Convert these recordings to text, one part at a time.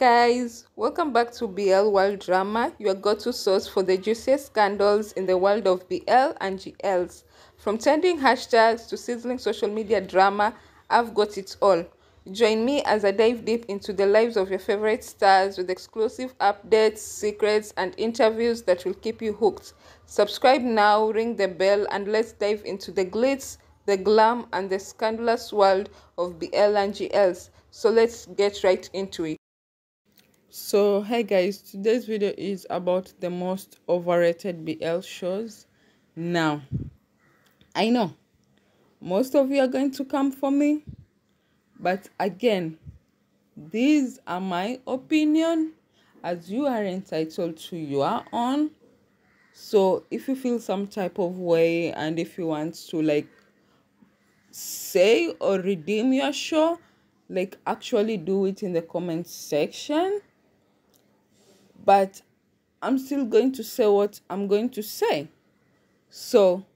Guys, welcome back to BL World Drama, your go-to source for the juiciest scandals in the world of BL and GLs. From trending hashtags to sizzling social media drama, I've got it all. Join me as I dive deep into the lives of your favorite stars with exclusive updates, secrets, and interviews that will keep you hooked. Subscribe now, ring the bell, and let's dive into the glitz, the glam, and the scandalous world of BL and GLs. So let's get right into it. So hey guys, today's video is about the most overrated BL shows. Now, I know most of you are going to come for me, but again, these are my opinion as you are entitled to your own. So if you feel some type of way and if you want to say or redeem your show, actually do it in the comment section. But I'm still going to say what I'm going to say. So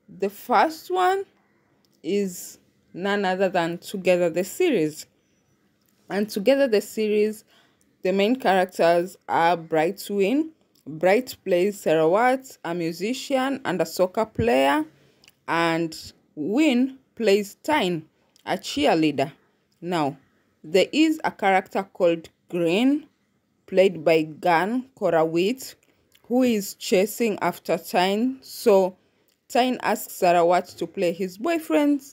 the first one is none other than Together the series. And Together the series, the main characters are Bright Win. Bright plays Sarah Watts, a musician and a soccer player. And Win plays Tyne, a cheerleader. Now, there is a character called Green, played by Gan Korawit, who is chasing after Tyne. So Tyne asks Sarawat to play his boyfriend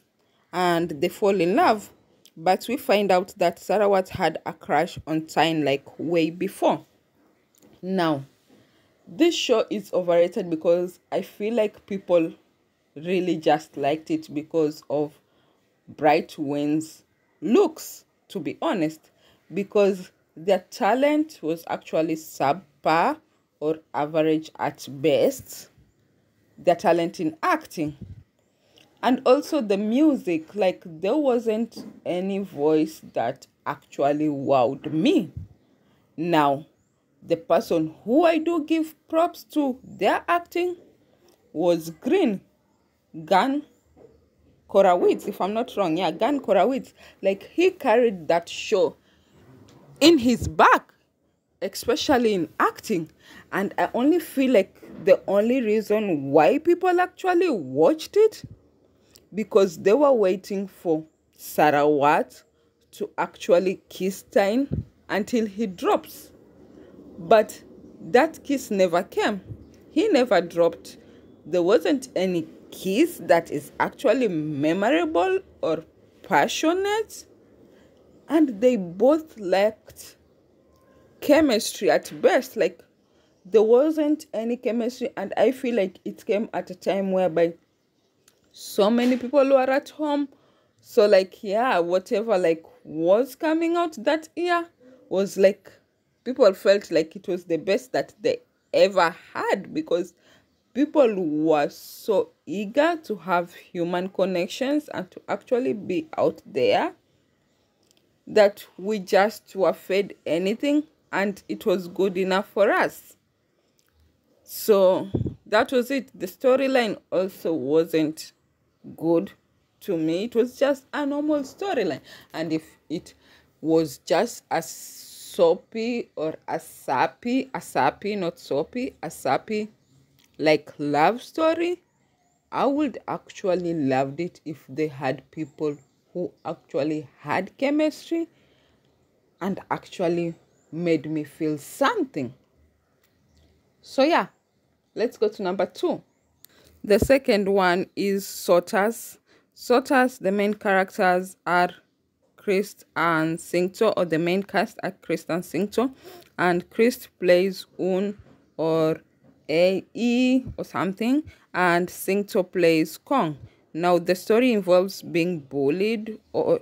and they fall in love. But we find out that Sarawat had a crush on Tyne way before. Now, this show is overrated because I feel like people really just liked it because of Bright Win's looks, to be honest, because their talent was actually subpar or average at best. Their talent in acting and also the music, there wasn't any voice that actually wowed me. Now, the person who I do give props to their acting was Gan Korawitz, if I'm not wrong. Yeah, Gan Korawitz. He carried that show in his back, especially in acting. And I only feel like the only reason why people actually watched it because they were waiting for Sarawat to actually kiss Tyne until he drops. But that kiss never came. He never dropped. There wasn't any kiss that is actually memorable or passionate. And they both lacked chemistry at best. There wasn't any chemistry, and I feel like it came at a time whereby so many people were at home. So whatever was coming out that year was people felt like it was the best that they ever had because people were so eager to have human connections and to actually be out there that we just were fed anything and it was good enough for us. So that was it. The storyline also wasn't good to me. It was just a normal storyline. And if it was just a soapy or a sappy, not soapy, a sappy, love story, I would actually loved it if they had people who actually had chemistry and actually made me feel something. So yeah, let's go to number 2. The second one is Sotas. Sotas, the main characters are Christ and Singto, or the main cast are Christ and Singto. And Christ plays Un or A-E or something, and Singto plays Kong. Now, the story involves being bullied or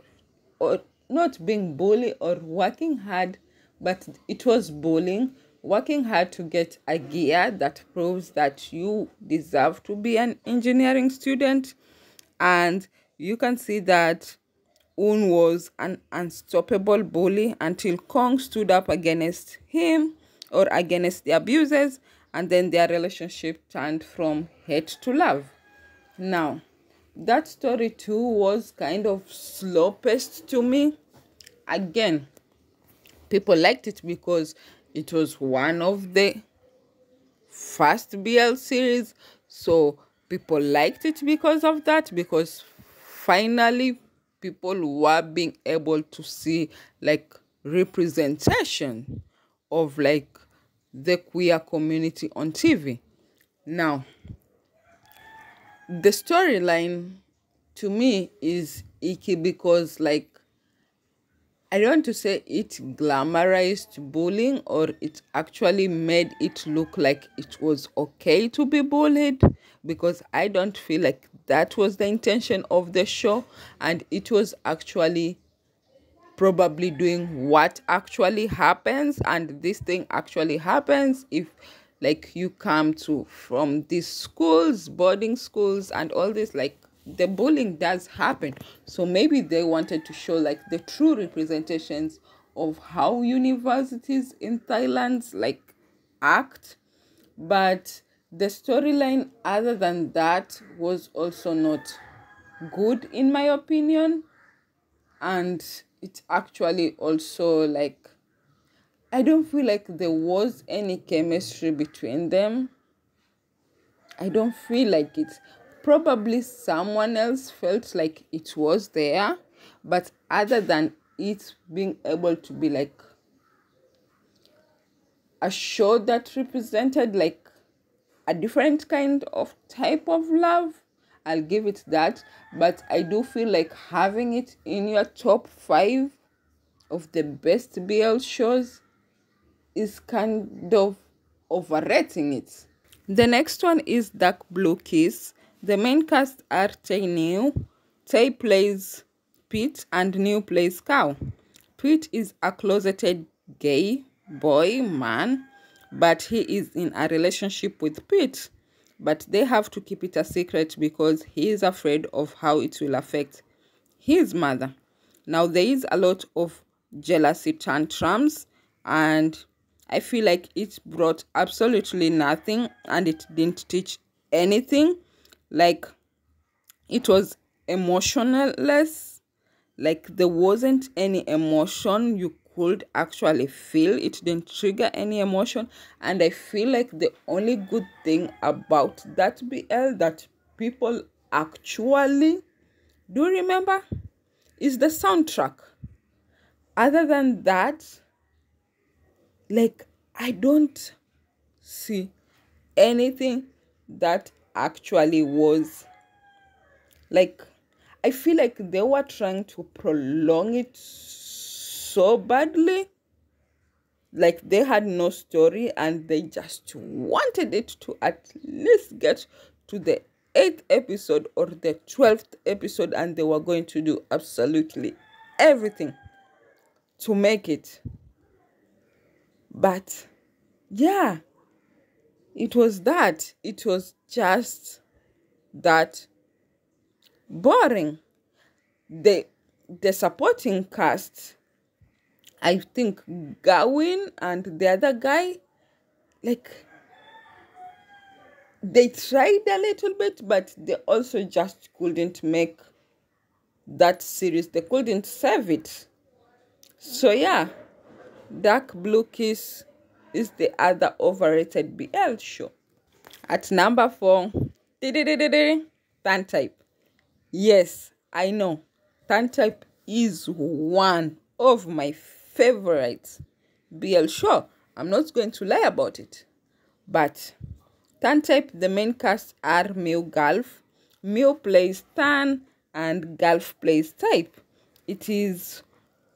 not being bullied or working hard, but it was bullying. Working hard to get a gear that proves that you deserve to be an engineering student. And you can see that Un was an unstoppable bully until Kong stood up against him or against the abusers, and then their relationship turned from hate to love. Now, that story too was kind of slow-paced to me. Again, People liked it because it was one of the first BL series. So people liked it because of that, because finally people were being able to see like representation of like the queer community on TV. Now, the storyline to me is icky because like I don't want to say it glamorized bullying, or it actually made it look like it was okay to be bullied, because I don't feel like that was the intention of the show, and it was actually probably doing what actually happens, and this thing actually happens if like you come to from these schools, boarding schools and all this, like the bullying does happen. So maybe they wanted to show like the true representations of how universities in Thailand like act, but the storyline other than that was also not good in my opinion. And it actually also like I don't feel like there was any chemistry between them. I don't feel like it. Probably someone else felt like it was there, but other than it being able to be like a show that represented like a different kind of type of love, I'll give it that. But I do feel like having it in your top 5 of the best BL shows is kind of overrating it. The next one is Dark Blue Kiss. The main cast are Tae New. Tae plays Pete and New plays Cow. Pete is a closeted gay boy man, but he is in a relationship with Pete. But they have to keep it a secret because he is afraid of how it will affect his mother. Now, there is a lot of jealousy tantrums, and I feel like it brought absolutely nothing and it didn't teach anything. Like, it was emotionless. Like, there wasn't any emotion you could actually feel. It didn't trigger any emotion. And I feel like the only good thing about that BL that people actually do remember is the soundtrack. Other than that, like, I don't see anything that actually was like, I feel like they were trying to prolong it so badly. Like, they had no story and they just wanted it to at least get to the 8th episode or the 12th episode, and they were going to do absolutely everything to make it. But yeah, it was just that boring. The supporting cast, I think Gawin and the other guy, like, they tried a little bit, but they also just couldn't make that series. They couldn't save it. So yeah, Dark Blue Kiss is the other overrated BL show. At number 4, TType. Yes, I know. TType is one of my favorite BL show. I'm not going to lie about it. But TType, the main cast are Mew Gulf. Mew plays Tan and Gulf plays Type. It is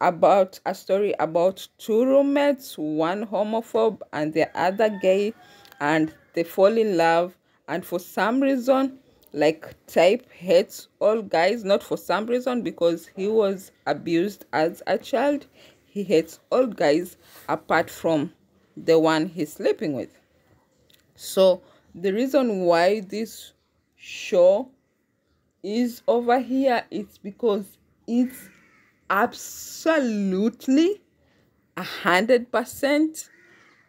about a story about 2 roommates, one homophobe and the other gay, and they fall in love. And for some reason, like, Type hates all guys, not for some reason, because he was abused as a child. He hates all guys apart from the one he's sleeping with. So the reason why this show is over here is because it's absolutely 100%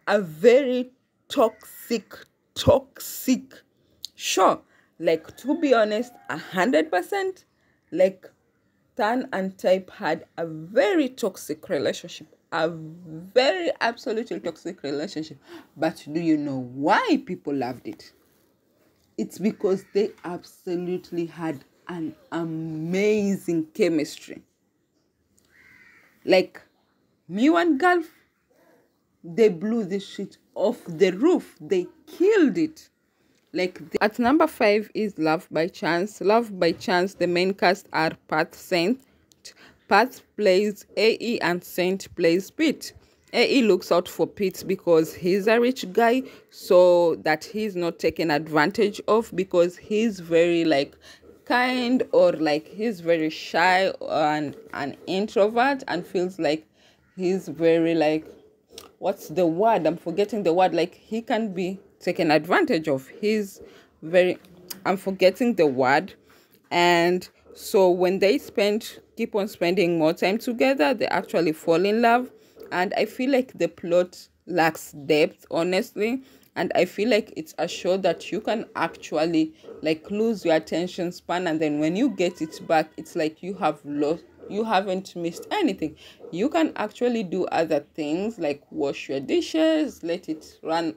a very toxic show. Like, to be honest, 100%, like, Tan and Type had a very toxic relationship a very absolutely toxic relationship. But do you know why people loved it? It's because they absolutely had an amazing chemistry. Like, me and Gulf, they blew the shit off the roof. They killed it. At number 5 is Love by Chance. Love by Chance, the main cast are Pat Saint. Pat plays AE and Saint plays Pete. AE looks out for Pete because he's a rich guy, so that he's not taken advantage of, because he's very kind, or he's very shy and an introvert, and feels like he's very what's the word? I'm forgetting the word. He can be taken advantage of. I'm forgetting the word. And so when they keep on spending more time together, they actually fall in love. And I feel like the plot lacks depth, honestly. And I feel like it's a show that you can actually lose your attention span, and then when you get it back, it's like you haven't missed anything. You can actually do other things like wash your dishes, let it run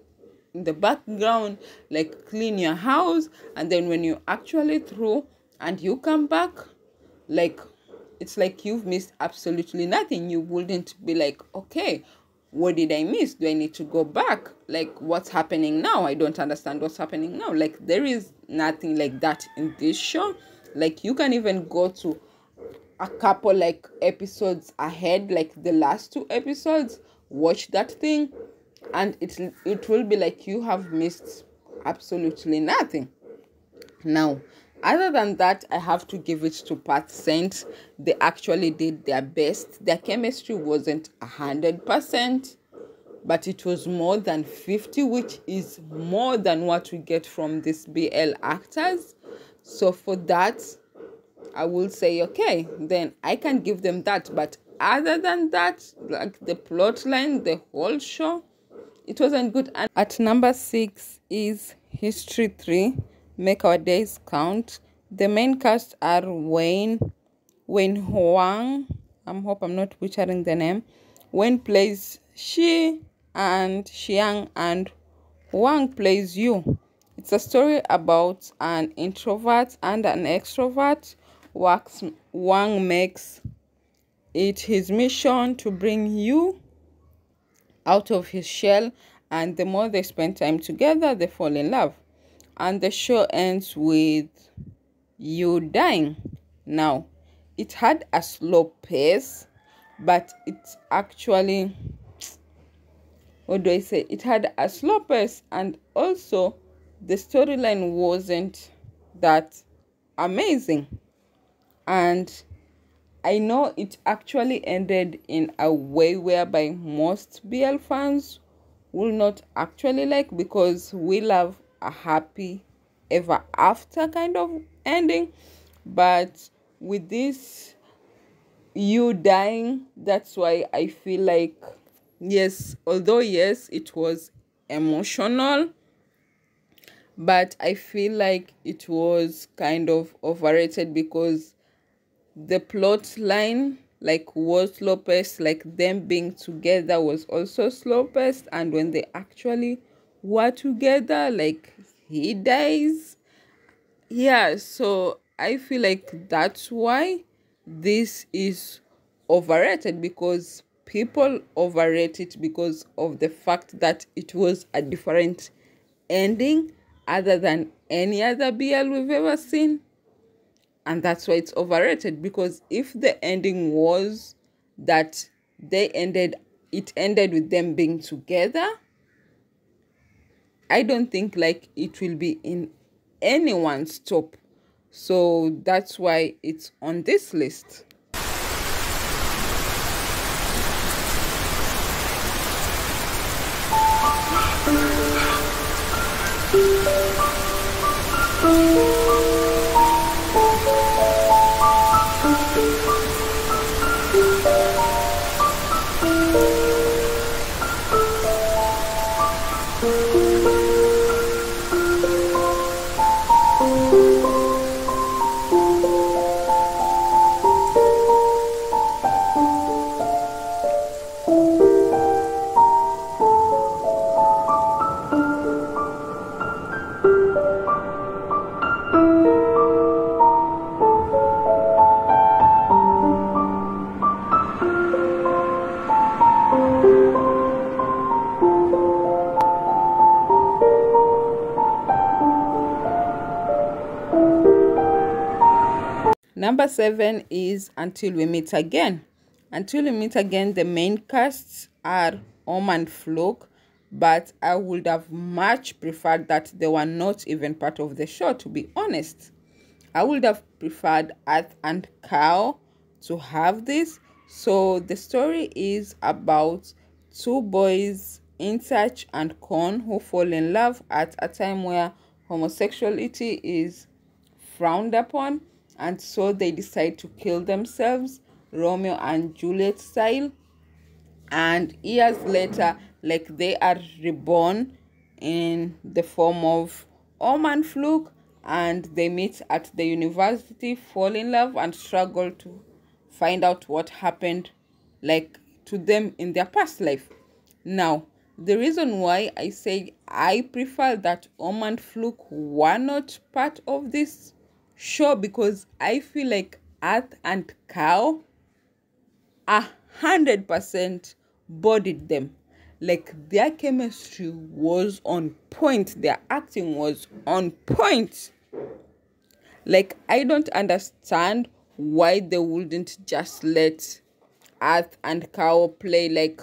in the background, clean your house, and then when you actually through and you come back, it's like you've missed absolutely nothing. You wouldn't be like, okay, what did I miss? Do I need to go back? What's happening now? I don't understand what's happening now. There is nothing like that in this show. You can even go to a couple episodes ahead, the last 2 episodes, watch that thing, and it will be like you have missed absolutely nothing. Now, other than that, I have to give it to Pat Saint. They actually did their best. Their chemistry wasn't 100%, but it was more than 50, which is more than what we get from these BL actors. So for that, I will say, okay, then I can give them that. But other than that, the plot line, the whole show, it wasn't good. And at number 6 is History 3, Make Our Days Count. The main cast are Wayne Huang. I hope I'm not butchering the name. Wayne plays Shi and Xiang, and Huang plays Yu. It's a story about an introvert and an extrovert. Wang makes it his mission to bring Yu out of his shell, and the more they spend time together, they fall in love. And the show ends with Yu dying. Now, it had a slow pace, but it's actually, what do I say? It had a slow pace, and also the storyline wasn't that amazing. And I know it actually ended in a way whereby most BL fans will not actually like, because we love a happy ever after kind of ending. But with this Yu dying, that's why I feel like, yes, although yes, it was emotional, but I feel like it was kind of overrated, because the plot line was slow paced, them being together was also slow paced, and when they actually were together, he dies. Yeah, so I feel like that's why this is overrated, because people overrate it because of the fact that it was a different ending other than any other BL we've ever seen. And that's why it's overrated, because if the ending was that it ended with them being together, I don't think it will be in anyone's top. So that's why it's on this list. Number 7 is Until We Meet Again. Until We Meet Again, the main casts are and Fluke, but I would have much preferred that they were not even part of the show, to be honest. I would have preferred Earth and Cow to have this. So the story is about two boys, Intouch and Con, who fall in love at a time where homosexuality is frowned upon, and so they decide to kill themselves, Romeo and Juliet style. And years later, like, they are reborn in the form of Oman Fluke, and they meet at the university, fall in love, and struggle to find out what happened, like, to them in their past life. Now, the reason why I say I prefer that Oman Fluke were not part of this show, because I feel like Earth and Cow 100% bodied them. Like, their chemistry was on point, their acting was on point. Like, I don't understand why they wouldn't just let Earth and Cow play, like,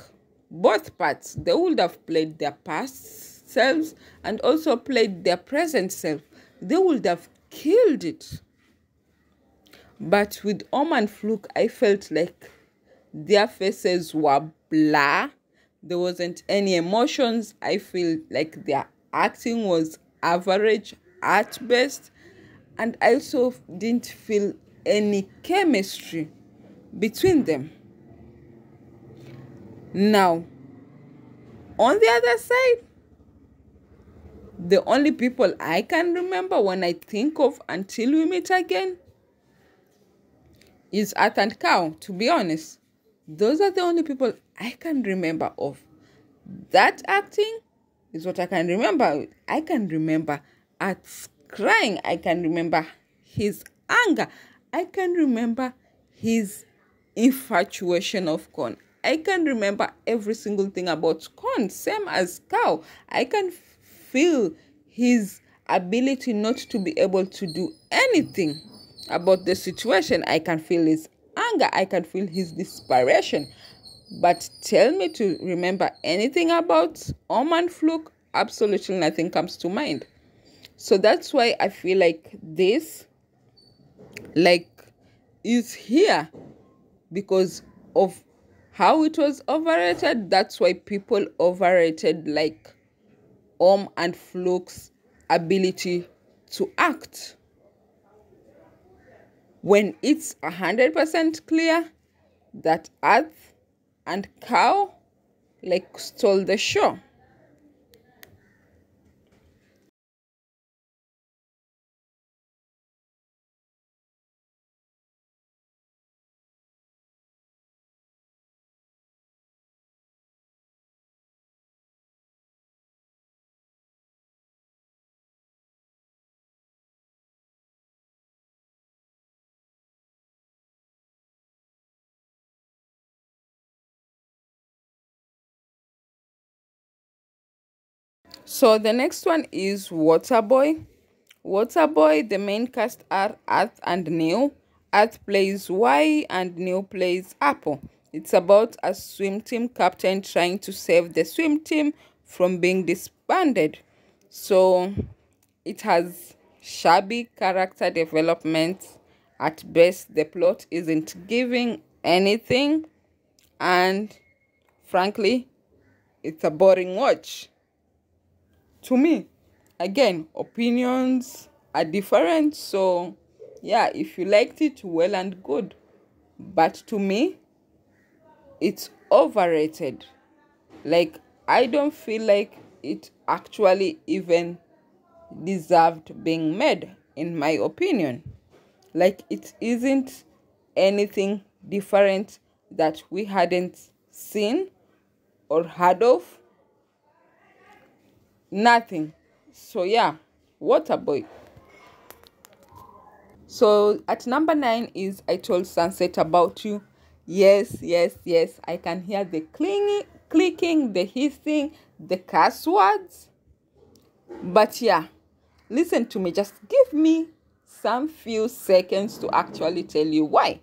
both parts. They would have played their past selves and also played their present self. They would have killed it. But with Oman Fluke, I felt like their faces were blur. There wasn't any emotions. I feel like their acting was average at best. And I also didn't feel any chemistry between them. Now, on the other side, the only people I can remember when I think of Until We Meet Again is Earth and Cow, to be honest. Those are the only people I can remember of. That acting is what I can remember. I can remember Earth's crying. I can remember his anger. I can remember his infatuation of Con. I can remember every single thing about Con, same as Cow. I can feel his ability not to be able to do anything about the situation. I can feel his anger. I can feel his desperation. But tell me to remember anything about Oman Fluke, absolutely nothing comes to mind. So that's why I feel like this, like, is here because of how it was overrated. That's why people overrated, like, and Fluke's ability to act, when it's 100% clear that Earth and Cow, like, stole the show. So the next one is Waterboy. Waterboy, the main cast are Earth and Neil. Earth plays Y and Neil plays Apple. It's about a swim team captain trying to save the swim team from being disbanded. So it has shabby character development. At best, the plot isn't giving anything. And frankly, it's a boring watch. To me, again, opinions are different. So yeah, if you liked it, well and good. But to me, it's overrated. Like, I don't feel like it actually even deserved being made, in my opinion. Like, it isn't anything different that we hadn't seen or heard of. Nothing. So yeah, Waterboy. So at number 9 is I Told Sunset About You. Yes, yes, yes. I can hear the clicking, the hissing, the curse words. But yeah, listen to me. Just give me some few seconds to actually tell you why.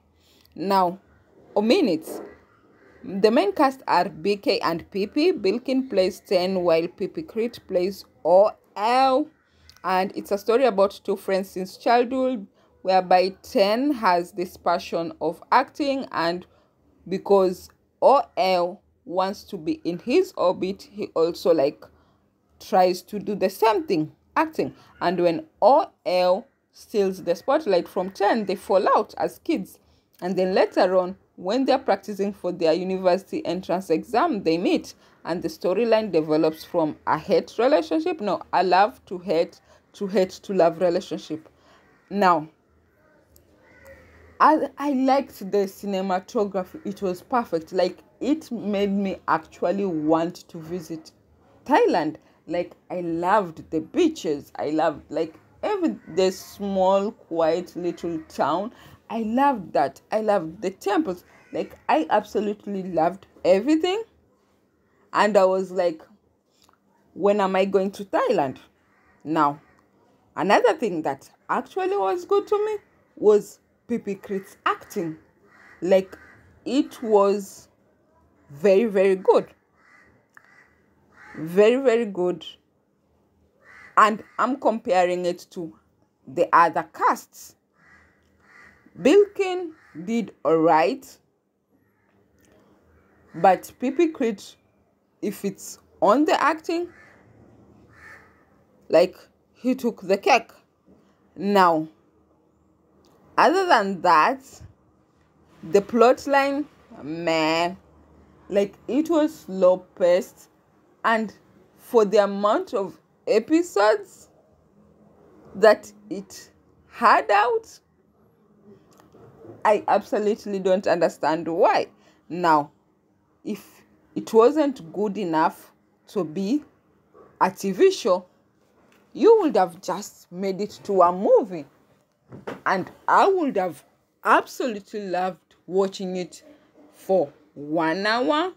Now, or minutes. The main cast are BK and PP. Bilkin plays 10 while PP Crit plays OL. And it's a story about two friends since childhood, whereby 10 has this passion of acting, and because OL wants to be in his orbit, he also like tries to do the same thing, acting. And when OL steals the spotlight from 10, they fall out as kids. And then later on, when they're practicing for their university entrance exam, they meet. And the storyline develops from a hate relationship. No, a love to hate to love relationship. Now, I liked the cinematography. It was perfect. Like, it made me actually want to visit Thailand. Like, I loved the beaches. I loved like the small, quiet little town. I loved that. I loved the temples. Like, I absolutely loved everything. And I was like, when am I going to Thailand? Now, another thing that actually was good to me was Pipi Crit's acting. Like, it was very, very good. Very, very good. And I'm comparing it to the other casts. Bilkin did alright, but Pipi Crit, if it's on the acting, like, he took the cake. Now, other than that, the plot line, man, like, it was slow paced, and for the amount of episodes that it had out, I absolutely don't understand why. Now, if it wasn't good enough to be a TV show, you would have just made it to a movie. And I would have absolutely loved watching it for 1 hour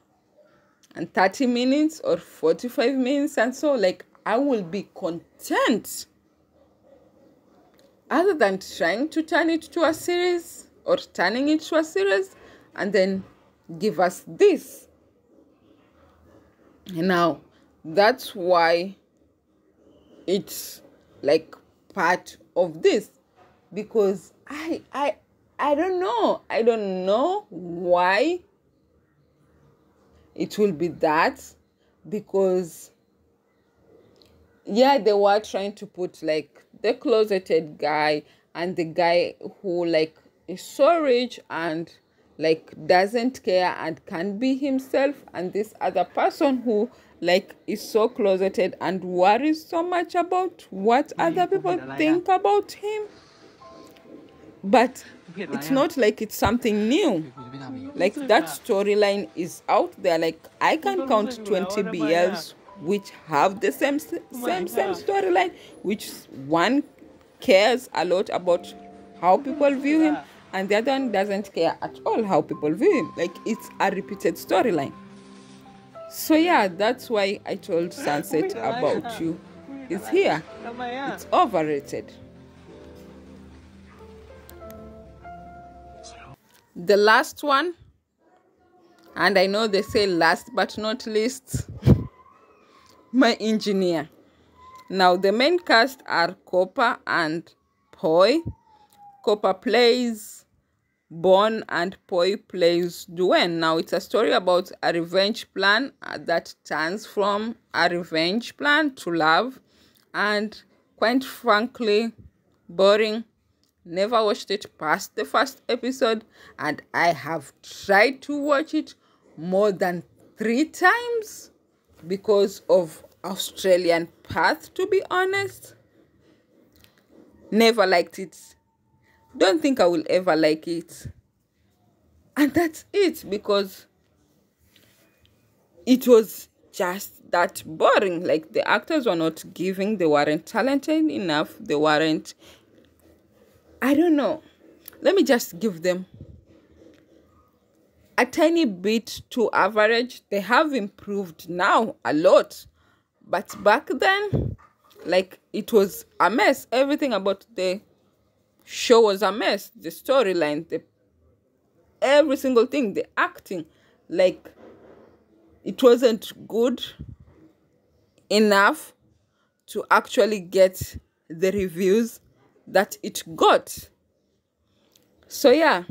and 30 minutes or 45 minutes. And so, like, I will be content. Other than trying to turn it to a series or turning it to a series and then give us this. Now, that's why it's like part of this, because I don't know why it will be that, because yeah, they were trying to put like the closeted guy and the guy who like is so rich and like doesn't care and can't be himself, and this other person who like is so closeted and worries so much about what other people think about him. But it's not like it's something new. Like, that storyline is out there. Like, I can count 20 BLs which have the same storyline, which one cares a lot about how people view him, and the other one doesn't care at all how people view him. Like, it's a repeated storyline. So yeah, that's why I told Sunset About You is here. It's overrated. The last one, and I know they say last but not least, My Engineer. Now, the main cast are Copper and Poi. Copper plays Bon and Poi plays Duen. Now, it's a story about a revenge plan that turns from a revenge plan to love, and quite frankly, boring. Never watched it past the first episode, and I have tried to watch it more than 3 times because of Australian Path, to be honest. Never liked it. Don't think I will ever like it. And that's it, because it was just that boring. Like, the actors were not giving, they weren't talented enough, they weren't, I don't know. Let me just give them a tiny bit to average. They have improved now a lot. But back then, like, it was a mess. Everything about the show was a mess. The storyline, every single thing, the acting, like, it wasn't good enough to actually get the reviews that it got. So yeah,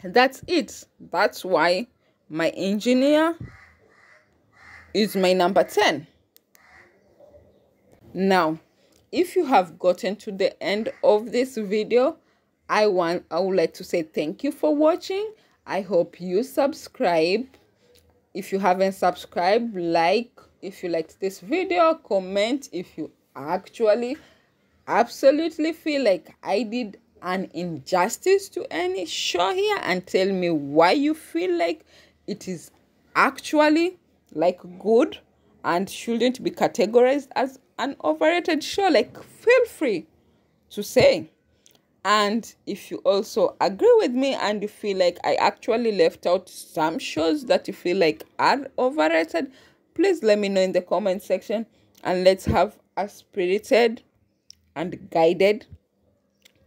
that's it. That's why my engineer is my number 10. Now, if you have gotten to the end of this video, I would like to say thank you for watching. I hope you subscribe. If you haven't subscribed, like if you liked this video, comment if you actually absolutely feel like I did an injustice to any show here, and tell me why you feel like it is actually like good and shouldn't be categorized as an overrated show. Like, feel free to say. And if you also agree with me and you feel like I actually left out some shows that you feel like are overrated, please let me know in the comment section, and let's have a spirited and guided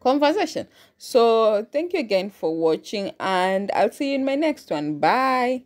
conversation. So thank you again for watching, and I'll see you in my next one. Bye.